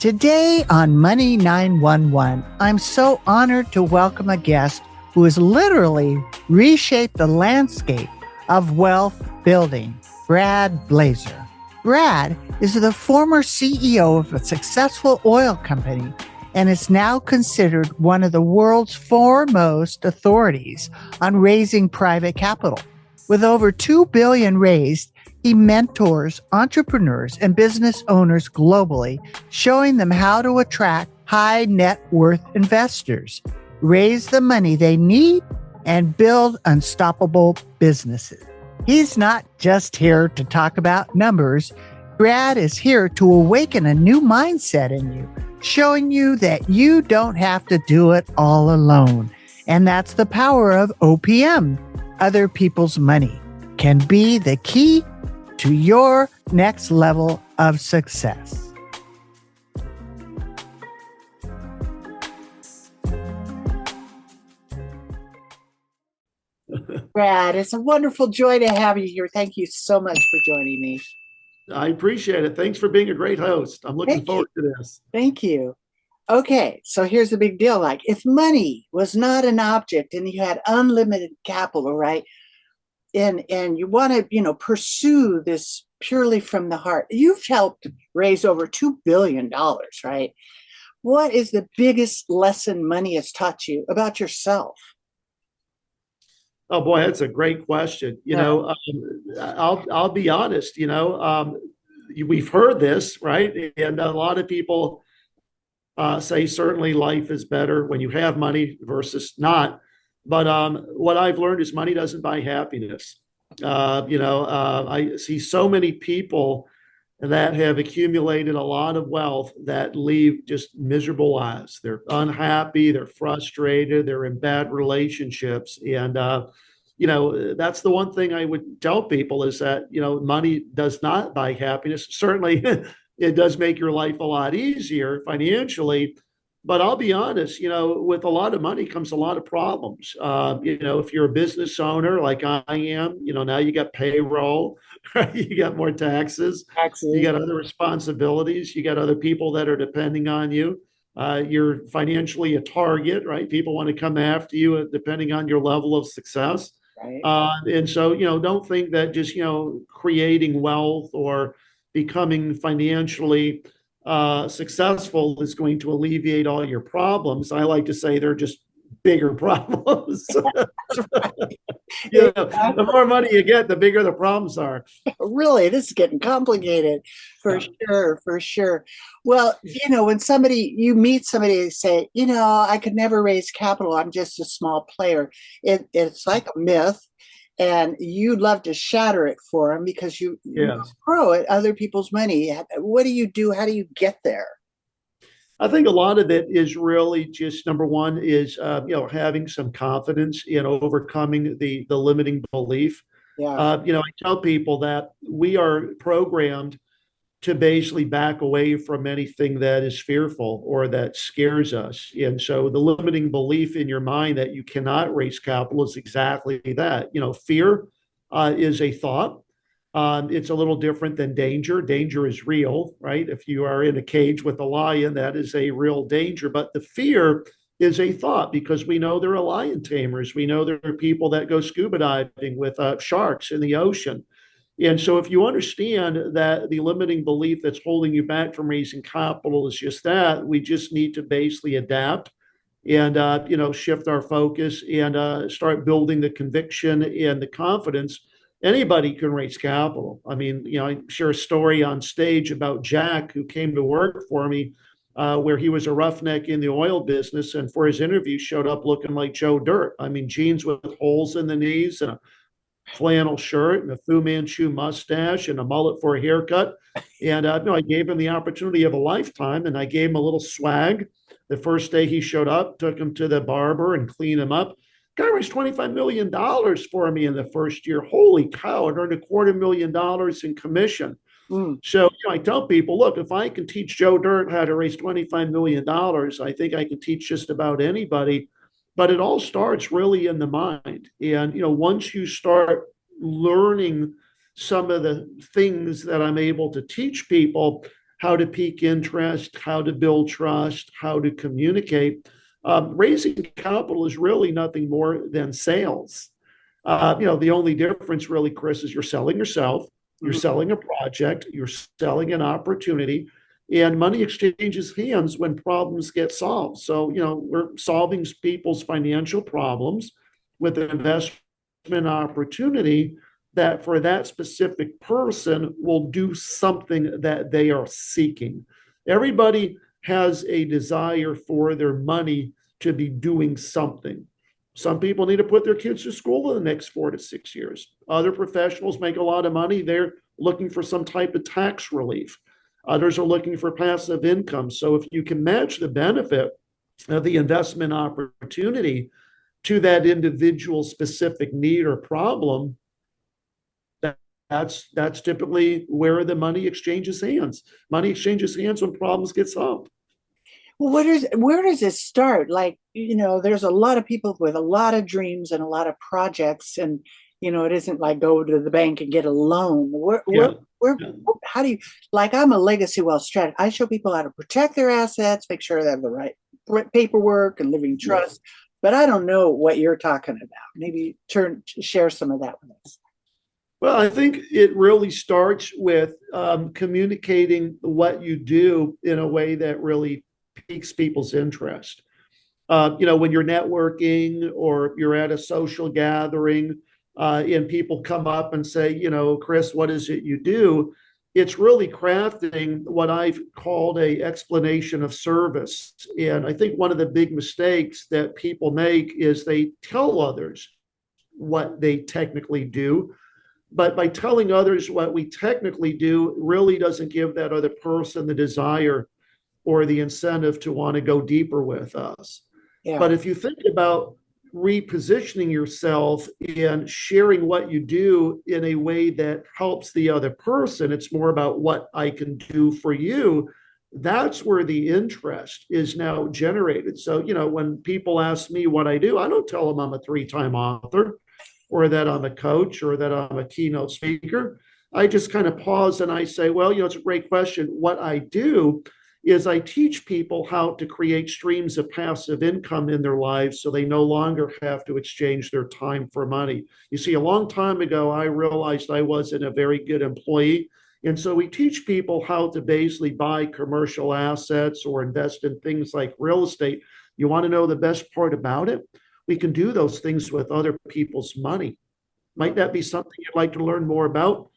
Today on Money 911, I'm so honored to welcome a guest who has literally reshaped the landscape of wealth building, Brad Blazar. Brad is the former CEO of a successful oil company and is now considered one of the world's foremost authorities on raising private capital. With over $2 billion raised, he mentors entrepreneurs and business owners globally, showing them how to attract high net worth investors, raise the money they need, and build unstoppable businesses. He's not just here to talk about numbers. Brad is here to awaken a new mindset in you, showing you that you don't have to do it all alone. And that's the power of OPM. Other people's money can be the key to your next level of success. Brad, it's a wonderful joy to have you here. Thank you so much for joining me. I appreciate it. Thanks for being a great host. I'm looking forward to this. Thank you. Okay, so here's the big deal. Like, if money was not an object and you had unlimited capital, right? And you want to, pursue this purely from the heart. You've helped raise over $2 billion, right? What is the biggest lesson money has taught you about yourself? Oh boy, that's a great question. I'll be honest. We've heard this, right? And a lot of people say certainly life is better when you have money versus not. But what I've learned is money doesn't buy happiness. I see so many people that have accumulated a lot of wealth that leave just miserable lives. They're unhappy, they're frustrated, they're in bad relationships. And, that's the one thing I would tell people is that, money does not buy happiness. Certainly, it does make your life a lot easier financially. But I'll be honest, with a lot of money comes a lot of problems. If you're a business owner like I am, now you got payroll, right? You got more taxes, you got other responsibilities, you got other people that are depending on you. You're financially a target, right? People want to come after you depending on your level of success. Right. And so, don't think that just, creating wealth or becoming financially successful is going to alleviate all your problems. I like to say they're just bigger problems. The more money you get, the bigger the problems are. Really, this is getting complicated for sure. Well, when you meet somebody and say, I could never raise capital, I'm just a small player. It's like a myth. And you'd love to shatter it for them because you grow at other people's money. What do you do? How do you get there? I think a lot of it is really just number one is having some confidence in overcoming the limiting belief. Yeah. I tell people that we are programmed to basically back away from anything that is fearful or that scares us. And so the limiting belief in your mind that you cannot raise capital is exactly that. Fear is a thought. It's a little different than danger. Danger is real, right? If you are in a cage with a lion, that is a real danger. But the fear is a thought because we know there are lion tamers. We know there are people that go scuba diving with sharks in the ocean. And so if you understand that the limiting belief that's holding you back from raising capital is just that, we just need to basically adapt and, shift our focus and start building the conviction and the confidence. Anybody can raise capital. I mean, I share a story on stage about Jack, who came to work for me, where he was a roughneck in the oil business. And for his interview, showed up looking like Joe Dirt. I mean, jeans with holes in the knees and a flannel shirt and a Fu Manchu mustache and a mullet for a haircut. And I gave him the opportunity of a lifetime, and I gave him a little swag. The first day he showed up, took him to the barber and cleaned him up. Guy raised $25 million for me in the first year. Holy cow, it earned $250,000 in commission. So I tell people, look, if I can teach Joe Dirt how to raise $25 million, I think I can teach just about anybody. But it all starts really in the mind. And, once you start learning some of the things that I'm able to teach people, how to peak interest, how to build trust, how to communicate. Raising capital is really nothing more than sales. The only difference really, Kris, is you're selling yourself, you're selling a project, you're selling an opportunity, and money exchanges hands when problems get solved. So, we're solving people's financial problems with an investment opportunity that for that specific person will do something that they are seeking. Everybody has a desire for their money to be doing something. Some people need to put their kids to school in the next 4 to 6 years. Other professionals make a lot of money. They're looking for some type of tax relief. Others are looking for passive income. So if you can match the benefit of the investment opportunity to that individual specific need or problem, that's typically where the money exchanges hands. Money exchanges hands when problems get solved. Well, where does it start? Like, there's a lot of people with a lot of dreams and a lot of projects, and it isn't like go to the bank and get a loan. Yeah. How do you, like, I'm a legacy wealth strategist. I show people how to protect their assets, make sure they have the right paperwork and living trust. Yes. But I don't know what you're talking about. Maybe share some of that with us. Well, I think it really starts with communicating what you do in a way that really piques people's interest. When you're networking or you're at a social gathering and people come up and say, Kris, what is it you do? It's really crafting what I've called a explanation of service. And I think one of the big mistakes that people make is they tell others what they technically do. But by telling others what we technically do really doesn't give that other person the desire or the incentive to want to go deeper with us. Yeah. But if you think about repositioning yourself and sharing what you do in a way that helps the other person, it's more about what I can do for you. That's where the interest is now generated. So, when people ask me what I do, I don't tell them I'm a 3-time author or that I'm a coach or that I'm a keynote speaker. I just kind of pause and I say, well, it's a great question. What I do is I teach people how to create streams of passive income in their lives so they no longer have to exchange their time for money. You see, a long time ago, I realized I wasn't a very good employee. And so we teach people how to basically buy commercial assets or invest in things like real estate. You want to know the best part about it? We can do those things with other people's money. Might that be something you'd like to learn more about?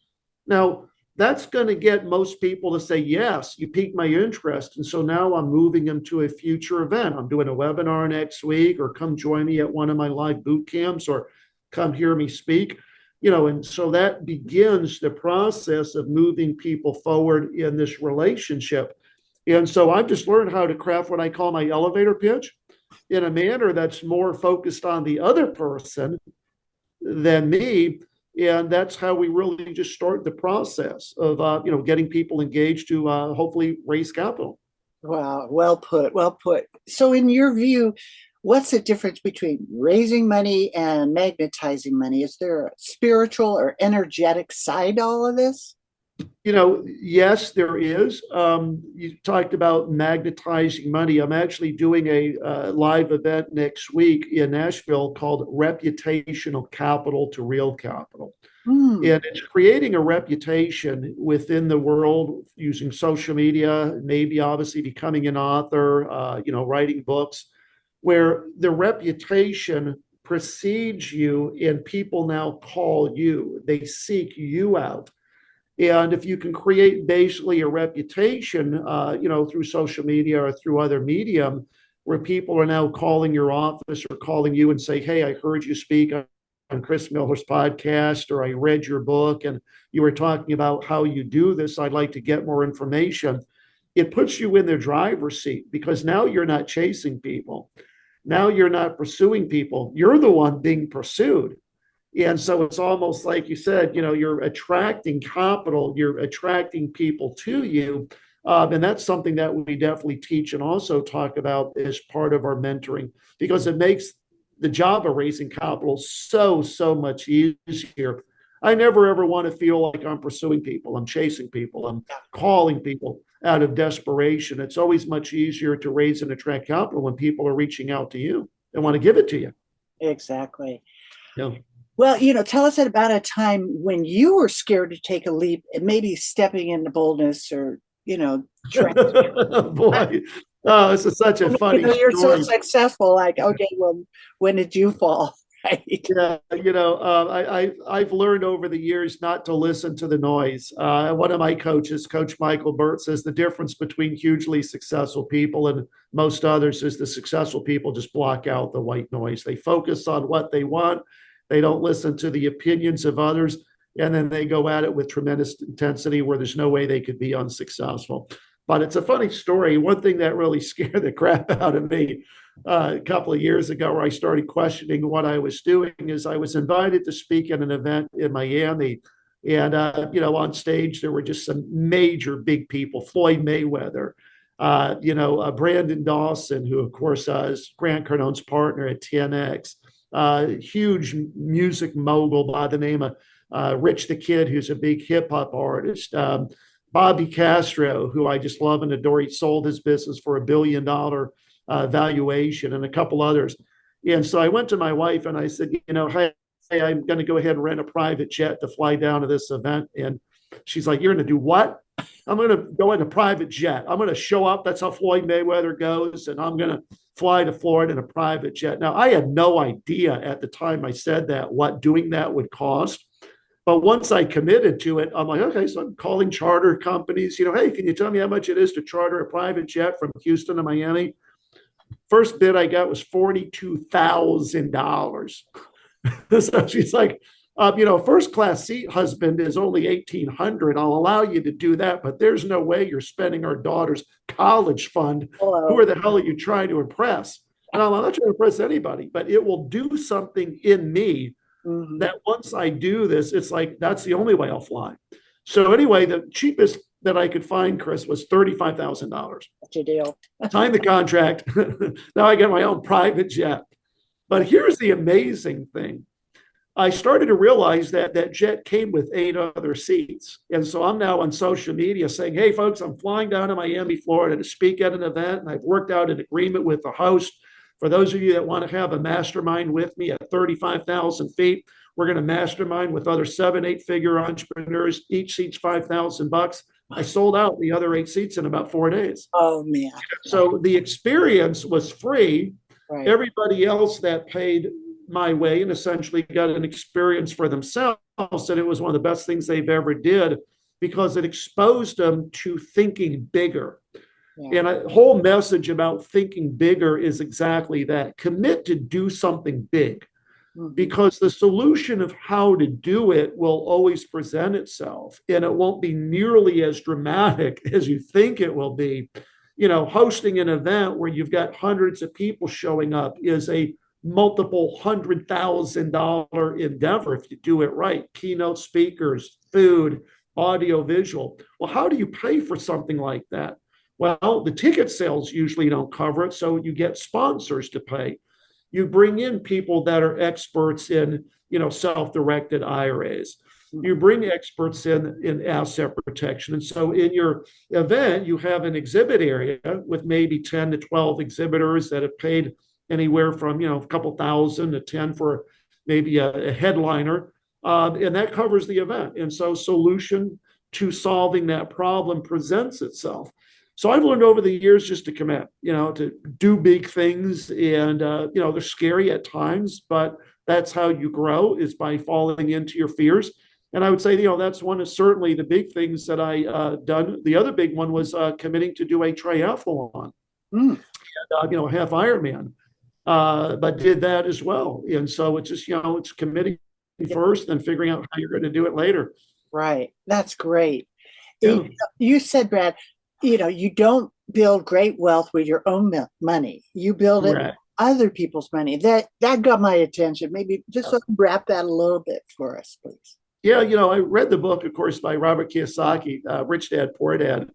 Now, that's going to get most people to say, yes, you piqued my interest. And so now I'm moving them to a future event. I'm doing a webinar next week, or come join me at one of my live boot camps, or come hear me speak. And so that begins the process of moving people forward in this relationship. And so I've just learned how to craft what I call my elevator pitch in a manner that's more focused on the other person than me. And that's how we really just start the process of, getting people engaged to hopefully raise capital. Wow. Well put. Well put. So in your view, what's the difference between raising money and magnetizing money? Is there a spiritual or energetic side to all of this? Yes, there is. You talked about magnetizing money. I'm actually doing a live event next week in Nashville called Reputational Capital to Real Capital. And it's creating a reputation within the world using social media, maybe obviously becoming an author, writing books, where the reputation precedes you and people now call you. They seek you out. And if you can create basically a reputation, through social media or through other medium, where people are now calling your office or calling you and say, hey, I heard you speak on Kris Miller's podcast, or I read your book and you were talking about how you do this. I'd like to get more information. It puts you in the driver's seat, because now you're not chasing people. Now you're not pursuing people. You're the one being pursued. And so it's almost like you said, you're attracting capital, you're attracting people to you. And that's something that we definitely teach and also talk about as part of our mentoring, because it makes the job of raising capital so much easier. I never ever want to feel like I'm pursuing people, I'm chasing people, I'm calling people. out of desperation. It's always much easier to raise and attract capital when people are reaching out to you and want to give it to you. Exactly. Yeah. Well, tell us about a time when you were scared to take a leap and maybe stepping into boldness or, trying. Boy, oh, this is such a funny You're so story. successful. Like, okay, well, when did you fall? Right. Yeah, I've learned over the years not to listen to the noise. One of my coaches, Coach Michael Burt, says the difference between hugely successful people and most others is the successful people just block out the white noise. They focus on what they want. They don't listen to the opinions of others, and then they go at it with tremendous intensity where there's no way they could be unsuccessful. But it's a funny story. One thing that really scared the crap out of me a couple of years ago, where I started questioning what I was doing, is I was invited to speak at an event in Miami. And, on stage, there were just some major big people, Floyd Mayweather, Brandon Dawson, who, of course, is Grant Cardone's partner at 10X, huge music mogul by the name of Rich the Kid, who's a big hip hop artist. Bobby Castro, who I just love and adore. He sold his business for $1 billion valuation, and a couple others. And so I went to my wife and I said, hey, I'm going to go ahead and rent a private jet to fly down to this event. And she's like, you're going to do what? I'm going to go in a private jet. I'm going to show up. That's how Floyd Mayweather goes. And I'm going to fly to Florida in a private jet. Now, I had no idea at the time I said that what doing that would cost. But once I committed to it, I'm like, okay, so I'm calling charter companies, hey, can you tell me how much it is to charter a private jet from Houston to Miami? First bid I got was $42,000. So she's like, first class seat, husband, is only $1,800. I'll allow you to do that, but there's no way you're spending our daughter's college fund. Hello. Who the hell are you trying to impress? And I'm not trying to impress anybody, but it will do something in me that once I do this, it's like, that's the only way I'll fly. So anyway, the cheapest that I could find, Kris, was $35,000. What's your deal? Signed the contract. Now I get my own private jet. But here's the amazing thing. I started to realize that that jet came with 8 other seats. And so I'm now on social media saying, hey, folks, I'm flying down to Miami, Florida to speak at an event. And I've worked out an agreement with the host. For those of you that want to have a mastermind with me at 35,000 feet, we're going to mastermind with other 7, 8-figure entrepreneurs. Each seat's $5,000. I sold out the other 8 seats in about 4 days. Oh, man. So the experience was free. Right. Everybody else that paid my way and essentially got an experience for themselves, and it was one of the best things they've ever did because it exposed them to thinking bigger. Yeah. And a whole message about thinking bigger is exactly that. Commit to do something big, because the solution of how to do it will always present itself, and it won't be nearly as dramatic as you think it will be. Hosting an event where you've got hundreds of people showing up is a multiple $100,000 endeavor if you do it right. Keynote speakers, food, audio, visual. Well, how do you pay for something like that? Well, the ticket sales usually don't cover it, so you get sponsors to pay. You bring in people that are experts in, self-directed IRAs. You bring experts in asset protection. And so in your event, you have an exhibit area with maybe 10 to 12 exhibitors that have paid anywhere from, a couple thousand to 10 for maybe a headliner. And that covers the event. And so solution to solving that problem presents itself. So I've learned over the years just to commit, to do big things. And, they're scary at times, but that's how you grow, is by falling into your fears. And I would say, that's one of certainly the big things that I done. The other big one was committing to do a triathlon, and, half Ironman, but did that as well. And so it's just, it's committing first and figuring out how you're going to do it later. Right. That's great. Yeah. You said, Brad, you don't build great wealth with your own money. You build it with other people's money. That got my attention. Maybe just wrap that a little bit for us, please. Yeah, I read the book, of course, by Robert Kiyosaki, Rich Dad, Poor Dad.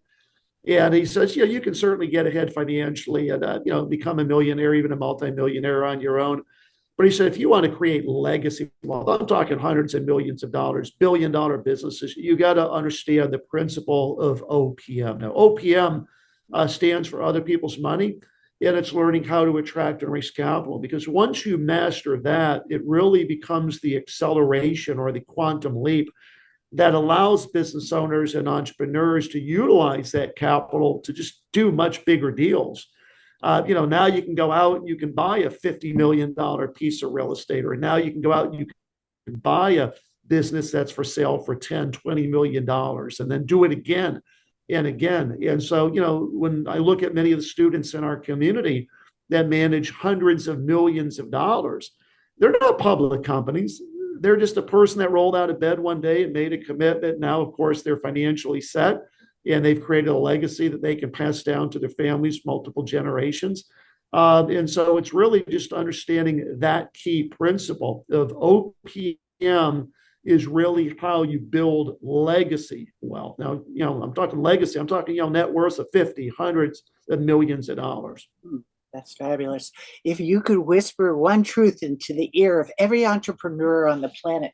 And he says, you can certainly get ahead financially and, become a millionaire, even a multimillionaire on your own. But he said, if you want to create legacy wealth, I'm talking hundreds of millions of dollars, billion-dollar businesses, you got to understand the principle of OPM. Now, OPM stands for other people's money, and it's learning how to attract and raise capital. Because once you master that, it really becomes the acceleration or the quantum leap that allows business owners and entrepreneurs to utilize that capital to just do much bigger deals. Now you can go out and you can buy a $50 million piece of real estate, or now you can go out and you can buy a business that's for sale for 10, $20 million, and then do it again and again. And so, when I look at many of the students in our community that manage hundreds of millions of dollars, they're not public companies. They're just a person that rolled out of bed one day and made a commitment. Now, of course, they're financially set, and they've created a legacy that they can pass down to their families multiple generations. And so it's really just understanding that key principle of OPM is really how you build legacy wealth. Now, I'm talking legacy. I'm talking, net worth of 50, hundreds of millions of dollars. That's fabulous. If you could whisper one truth into the ear of every entrepreneur on the planet,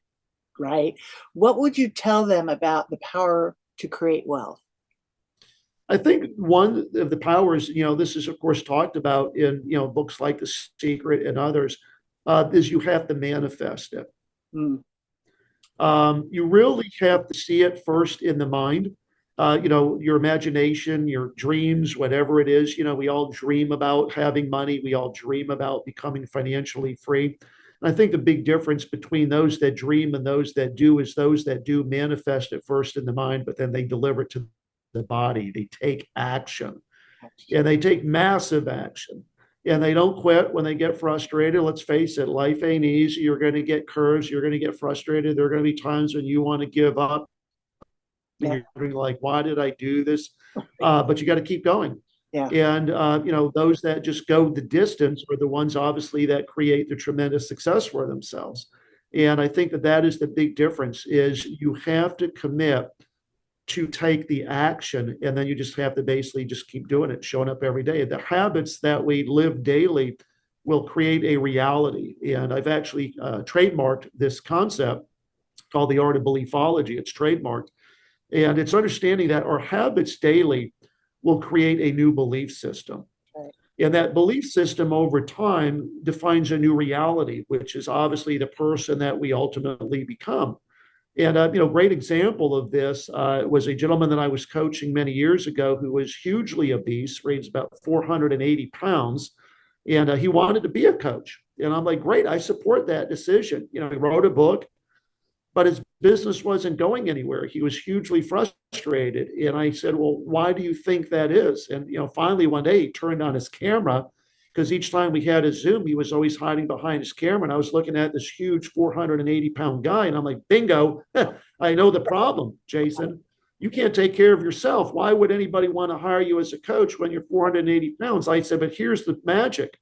right, what would you tell them about the power to create wealth? I think one of the powers, this is of course talked about in, books like The Secret and others, is you have to manifest it. You really have to see it first in the mind. Your imagination, your dreams, whatever it is, we all dream about having money. We all dream about becoming financially free. And I think the big difference between those that dream and those that do is those that do manifest it first in the mind, but then they deliver it to the body. They take action, and they take massive action, and they don't quit when they get frustrated. Let's face it, life ain't easy. You're going to get curves. You're going to get frustrated. There are going to be times when you want to give up. Yeah. You're like, why did I do this? But you got to keep going. Yeah. And, those that just go the distance are the ones obviously that create the tremendous success for themselves. And I think that is the big difference is you have to commit to take the action, and then you just have to basically just keep doing it, showing up every day. The habits that we live daily will create a reality. And I've actually trademarked this concept called the art of beliefology. It's trademarked. And it's understanding that our habits daily will create a new belief system. Right. And that belief system over time defines a new reality, which is obviously the person that we ultimately become. And, great example of this was a gentleman that I was coaching many years ago who was hugely obese, weighs about 480 pounds. And he wanted to be a coach. And I'm like, great, I support that decision. He wrote a book, but his business wasn't going anywhere. He was hugely frustrated. And I said, well, why do you think that is? And, finally one day he turned on his camera, because each time we had a Zoom, he was always hiding behind his camera. And I was looking at this huge 480-pound guy. And I'm like, bingo, I know the problem, Jason. You can't take care of yourself. Why would anybody want to hire you as a coach when you're 480 pounds? I said, but here's the magic.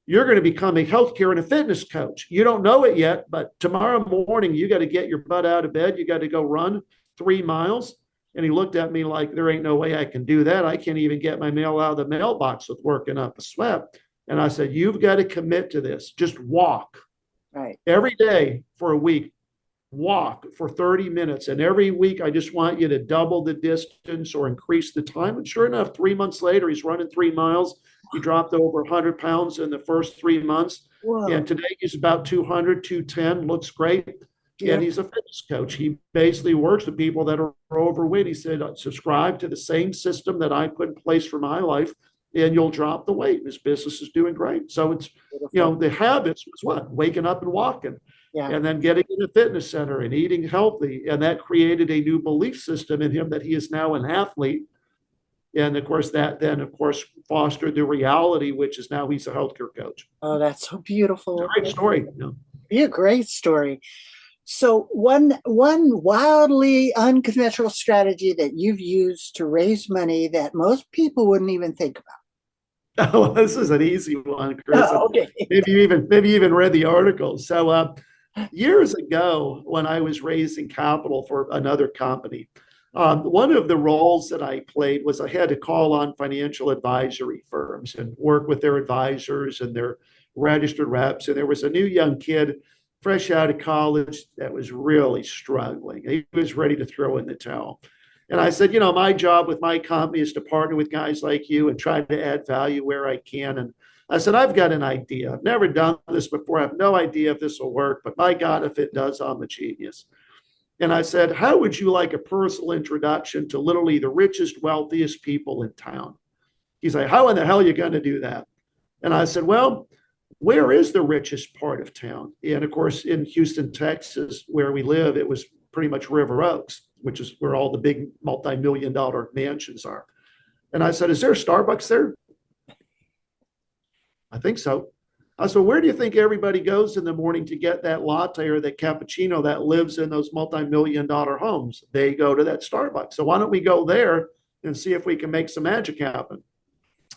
You're going to become a healthcare and a fitness coach. You don't know it yet, but tomorrow morning, you got to get your butt out of bed. You got to go run 3 miles. And he looked at me like, there ain't no way I can do that. I can't even get my mail out of the mailbox with working up a sweat. And I said, you've got to commit to this. Just walk. Right. Every day for a week. Walk for 30 minutes. And every week, I just want you to double the distance or increase the time. And sure enough, 3 months later, he's running 3 miles. He dropped over 100 pounds in the first 3 months. Whoa. And today he's about 200, 210, looks great. Yeah. And he's a fitness coach. He basically works with people that are overweight. He said, subscribe to the same system that I put in place for my life, and you'll drop the weight. His business is doing great. So it's, the habits was what? Waking up and walking. Yeah. And then getting in a fitness center and eating healthy. And that created a new belief system in him that he is now an athlete. And of course, that then, of course, fostered the reality, which is now he's a healthcare coach. Oh, that's so beautiful. It's a great story. Yeah, great story. So one wildly unconventional strategy that you've used to raise money that most people wouldn't even think about. Oh, this is an easy one, Kris. Oh, okay. Maybe you even read the article. So years ago, when I was raising capital for another company, one of the roles that I played was I had to call on financial advisory firms and work with their advisors and their registered reps. And there was a new young kid fresh out of college that was really struggling. He was ready to throw in the towel. And I said, my job with my company is to partner with guys like you and try to add value where I can. And I said, I've got an idea. I've never done this before. I have no idea if this will work, but my God, if it does, I'm a genius. And I said, how would you like a personal introduction to literally the richest, wealthiest people in town? He's like, how in the hell are you going to do that? And I said, well, where is the richest part of town? And of course, in Houston, Texas, where we live, it was pretty much River Oaks, which is where all the big multi-million-dollar mansions are. And I said, is there a Starbucks there? I think so. I said, where do you think everybody goes in the morning to get that latte or that cappuccino that lives in those multi-million-dollar homes? They go to that Starbucks. So why don't we go there and see if we can make some magic happen?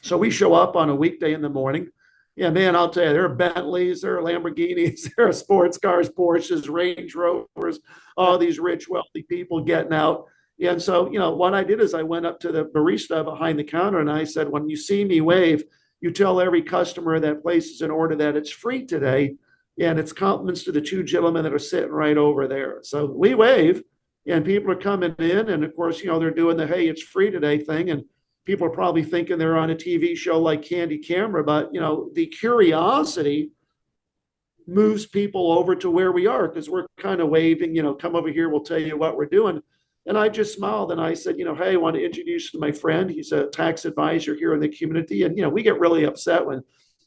So we show up on a weekday in the morning. Yeah, man, I'll tell you, there are Bentleys, there are Lamborghinis, there are sports cars, Porsches, Range Rovers, all these rich, wealthy people getting out. And so, what I did is I went up to the barista behind the counter and I said, when you see me wave, you tell every customer that places an order that it's free today. And it's compliments to the two gentlemen that are sitting right over there. So we wave and people are coming in. And of course, they're doing the, hey, it's free today thing. And people are probably thinking they're on a TV show like Candy Camera, but the curiosity moves people over to where we are because we're kind of waving, come over here, we'll tell you what we're doing. And I just smiled and I said, hey, I want to introduce you to my friend. He's a tax advisor here in the community. And, we get really upset when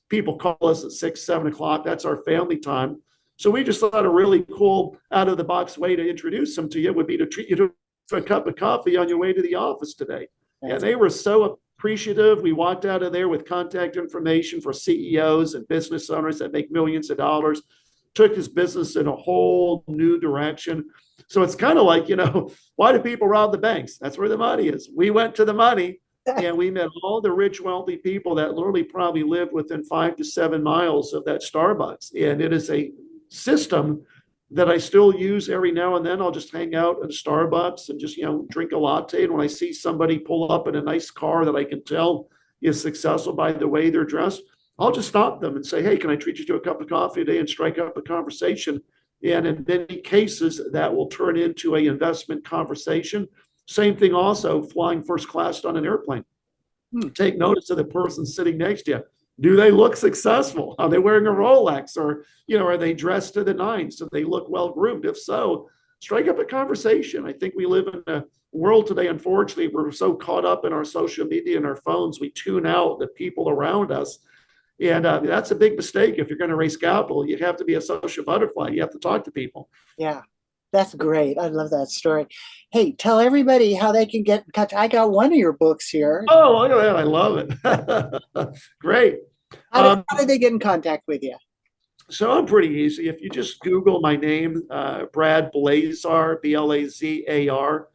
people call us at 6, 7 o'clock. That's our family time. So we just thought a really cool out of the box way to introduce them to you would be to treat you to a cup of coffee on your way to the office today. And they were so appreciative. We walked out of there with contact information for CEOs and business owners that make millions of dollars, took his business in a whole new direction. So it's kind of like, why do people rob the banks? That's where the money is. We went to the money and we met all the rich, wealthy people that literally probably lived within 5 to 7 miles of that Starbucks. And it is a system that I still use every now and then. I'll just hang out at Starbucks and just, drink a latte. And when I see somebody pull up in a nice car that I can tell is successful by the way they're dressed, I'll just stop them and say, hey, can I treat you to a cup of coffee today and strike up a conversation? And in many cases, that will turn into an investment conversation. Same thing also, flying first class on an airplane. Take notice of the person sitting next to you. Do they look successful? Are they wearing a Rolex or, are they dressed to the nines? Do they look well groomed? If so, strike up a conversation. I think we live in a world today, unfortunately, we're so caught up in our social media and our phones, we tune out the people around us. And that's a big mistake. If you're going to raise capital, you have to be a social butterfly. You have to talk to people. Yeah, that's great. I love that story. Hey, tell everybody how they can get in touch. I got one of your books here. Oh, look at that. I love it. Great. How do they get in contact with you? So I'm pretty easy. If you just Google my name, Brad Blazar, Blazar,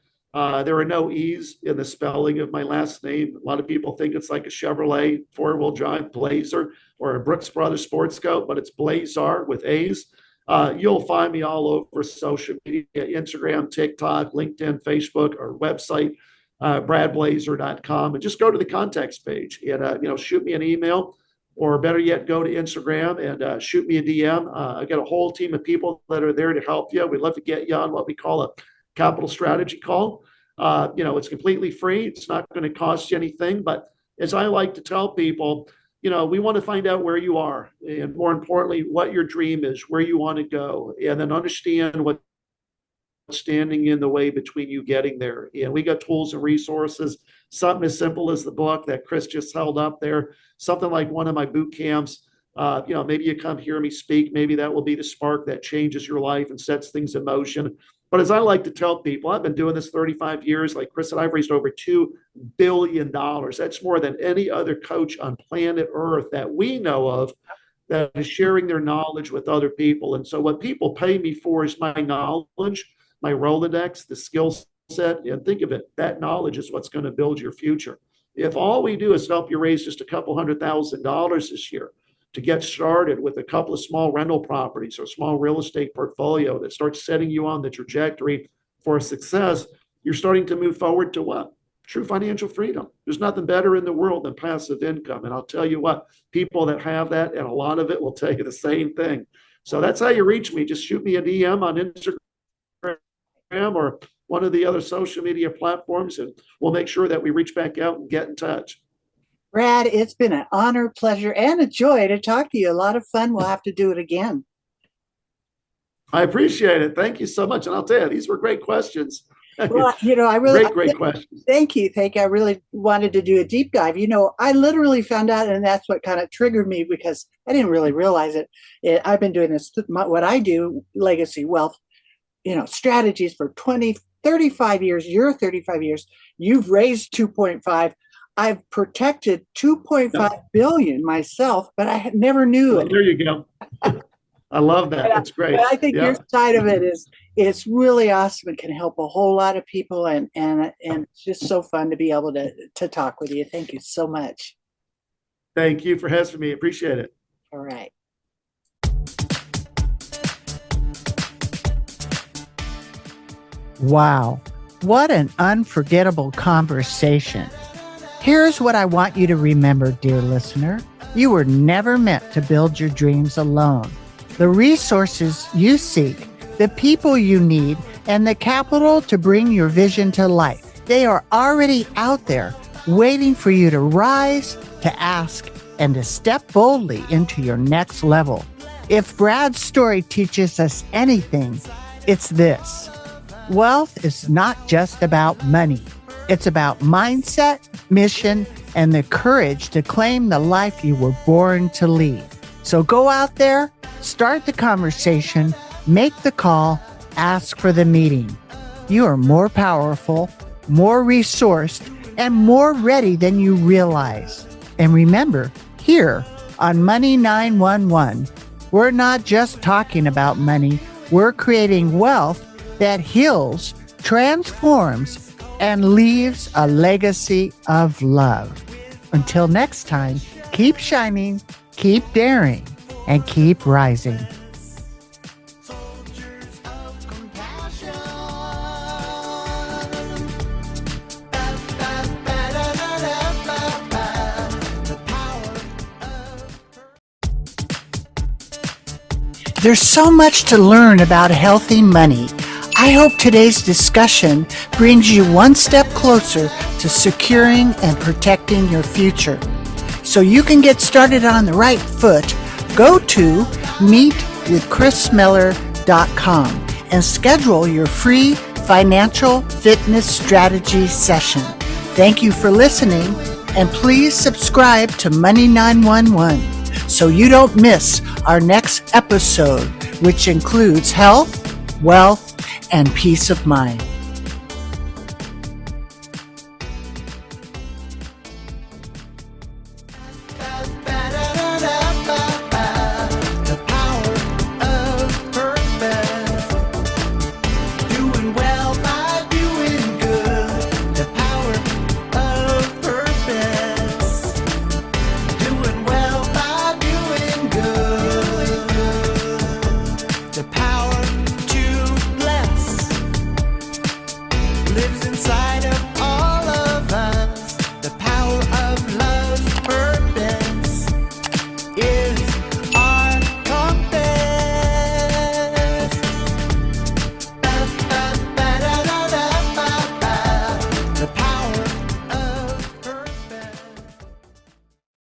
there are no E's in the spelling of my last name. A lot of people think it's like a Chevrolet 4-wheel drive Blazer or a Brooks Brothers sports coat, but it's Blazar with A's. You'll find me all over social media, Instagram, TikTok, LinkedIn, Facebook, or website, bradblazar.com. And just go to the contacts page and, shoot me an email. Or better yet, go to Instagram and shoot me a DM. I got a whole team of people that are there to help you. We'd love to get you on what we call a capital strategy call. It's completely free. It's not going to cost you anything. But as I like to tell people, we want to find out where you are. And more importantly, what your dream is, where you want to go. And then understand what's standing in the way between you getting there. And we got tools and resources. Something as simple as the book that Kris just held up there, something like one of my boot camps. Maybe you come hear me speak. Maybe that will be the spark that changes your life and sets things in motion. But as I like to tell people, I've been doing this 35 years. Like Kris said, I've raised over $2 billion. That's more than any other coach on planet Earth that we know of that is sharing their knowledge with other people. And so what people pay me for is my knowledge, my Rolodex, the skill set. And think of it, that knowledge is what's going to build your future. If all we do is help you raise just a couple $100,000 this year to get started with a couple of small rental properties or small real estate portfolio that starts setting you on the trajectory for success, you're starting to move forward to what? true financial freedom. There's nothing better in the world than passive income. And I'll tell you what, people that have that, and a lot of it will tell you the same thing. So that's how you reach me. Just shoot me a DM on Instagram or one of the other social media platforms, and we'll make sure that we reach back out and get in touch. Brad, it's been an honor, pleasure, and a joy to talk to you. A lot of fun. We'll have to do it again. I appreciate it. Thank you so much. And I'll tell you, these were great questions. Well, I really great questions. Thank you. I really wanted to do a deep dive. I literally found out, and that's what kind of triggered me because I didn't really realize it. I've been doing this, what I do, legacy wealth, strategies for 20, 35 years. You're 35 years. You've raised 2.5. I've protected 2.5 billion myself, but I never knew it. There you go. I love that. That's great. I think your side of it it's really awesome. It can help a whole lot of people, and it's just so fun to be able to talk with you. Thank you so much. Thank you for having me. Appreciate it. All right. Wow, what an unforgettable conversation. Here's what I want you to remember, dear listener. You were never meant to build your dreams alone. The resources you seek, the people you need, and the capital to bring your vision to life, they are already out there waiting for you to rise, to ask, and to step boldly into your next level. If Brad's story teaches us anything, it's this. Wealth is not just about money. It's about mindset, mission, and the courage to claim the life you were born to lead. So go out there, start the conversation, make the call, ask for the meeting. You are more powerful, more resourced, and more ready than you realize. And remember, here on Money 911, we're not just talking about money, we're creating wealth that heals, transforms, and leaves a legacy of love. Until next time, keep shining, keep daring, and keep rising. There's so much to learn about healthy money. I hope today's discussion brings you one step closer to securing and protecting your future. So you can get started on the right foot, go to meetwithkrismiller.com and schedule your free financial fitness strategy session. Thank you for listening, and please subscribe to Money 911 so you don't miss our next episode, which includes health, wealth, and peace of mind.